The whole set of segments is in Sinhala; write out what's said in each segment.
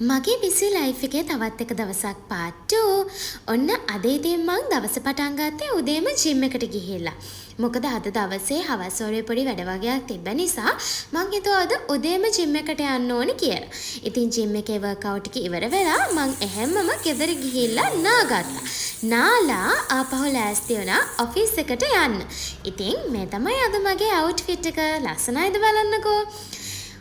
මගේ බිසි ලයිෆ් එකේ තවත් එක දවසක් part 2. ඔන්න අද ඉතින් මං දවස පටන් ගත්තේ උදේම ජිම් එකට ගිහිල්ලා. මොකද අද දවසේ හවස් වරුවේ පොඩි වැඩ වගේක් තිබ්බ නිසා මං හිතුවා අද උදේම ජිම් එකට යන්න ඕනේ කියලා. ඉතින් ජිම් එකේ වර්ක්අවුට් එක ඉවර වෙලා මං එහෙම්මම ගෙදර ගිහිල්ලා නාගත්තා. නාලා ආපහු ලෑස්ති වුණා ඔෆිස් එකට යන්න. ඉතින් මේ තමයි අද මගේ අවුට්ෆිට් එක. ලස්සනයිද බලන්නකෝ.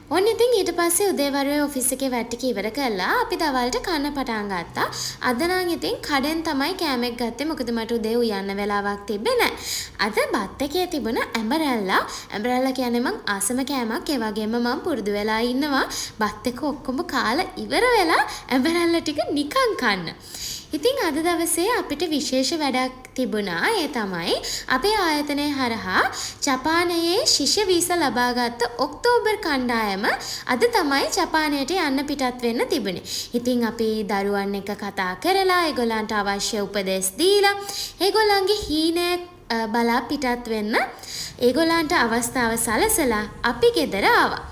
ඔන්න ඉතින් ඊට පස්සේ උදේවරුේ ඔෆිස් එකේ වැඩ ටික ඉවර කරලා අපි දවල්ට කන්න පටන් ගත්තා. අද නම් ඉතින් කඩෙන් තමයි කෑමක් ගත්තේ. මොකද මට උදේ උයන්න වෙලාවක් තිබ්බේ නැහැ. අද බත් එකේ තිබුණ ඇඹරැල්ලා කියන්නේ මං ආසම කෑමක්. ඒ වගේම මං පුරුදු වෙලා ඉන්නවා බත් එක ඔක්කොම කාලා ඉවර වෙලා ඇඹරැල්ලා ටික නිකන් කන්න. ඉතින් අද දවසේ අපිට විශේෂ වැඩක් තිබුණා. ඒ තමයි අපේ ආයතනය හරහා ජපානයේ ශිෂ්‍ය වීසා ලබාගත් ඔක්තෝබර් කණ්ඩායම අද තමයි ජපානයට යන්න පිටත් වෙන්න තිබුණේ. ඉතින් අපි දරුවන් එක්ක කතා කරලා ඒගොල්ලන්ට අවශ්‍ය උපදෙස් දීලා ඒගොල්ලන්ගේ හීනය බලා පිටත් වෙන්න ඒගොල්ලන්ට අවස්ථාව සලසලා අපි ගෙදර ආවා.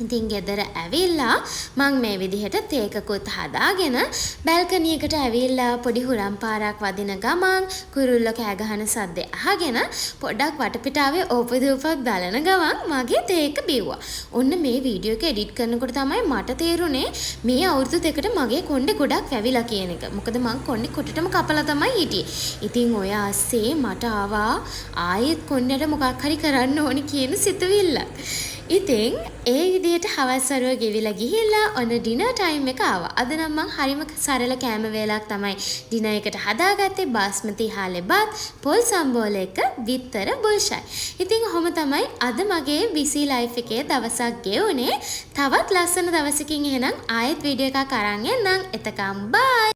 ඉතින් ගෙදර ඇවිල්ලා මං මේ විදිහට තේකකුත් හදාගෙන බැල්කනි එකට ඇවිල්ලා පොඩි හුරම් පාරක් වදින ගමන් කුරුල්ලෝ කෑ ගහන සද්දේ අහගෙන පොඩක් වටපිටාවේ ඕපදූපක් බලන ගමන් මගේ තේක බිව්වා. ඔන්න මේ වීඩියෝ එක එඩිට් කරනකොට තමයි මට තේරුනේ මේ අවුරුදු දෙකට මගේ කොණ්ඩේ ගොඩක් වැවිලා කියන එක. මොකද මං කොණ්ඩේ කොටටම කපලා තමයි හිටියේ. ඉතින් ඔය ASCII මට ආවා ආයෙත් කොණ්ඩේට මොකක් හරි කරන්න ඕනි කියන සිතුවිල්ල. ඉතින් ඒ විදිහට හවස් වරුව ගෙවිලා ගිහිල්ලා ඔන්න ඩිනර් ටයිම් එක ආවා. අද නම් මං හරිම සරල කෑම වේලක් තමයි ඩිනර් එකට හදාගත්තේ. බාස්මති හාලේ බත්, පොල් සම්බෝල එක, බිත්තර බුල්ෂයි. ඉතින් ඔහොම තමයි අද මගේ බිසි ලයිෆ් එකේ දවසක් ගෙවුනේ. තවත් ලස්සන දවසකින් එහෙනම් ආයෙත් වීඩියෝ එකක් අරන් එන්නම්. එතකම් බයි.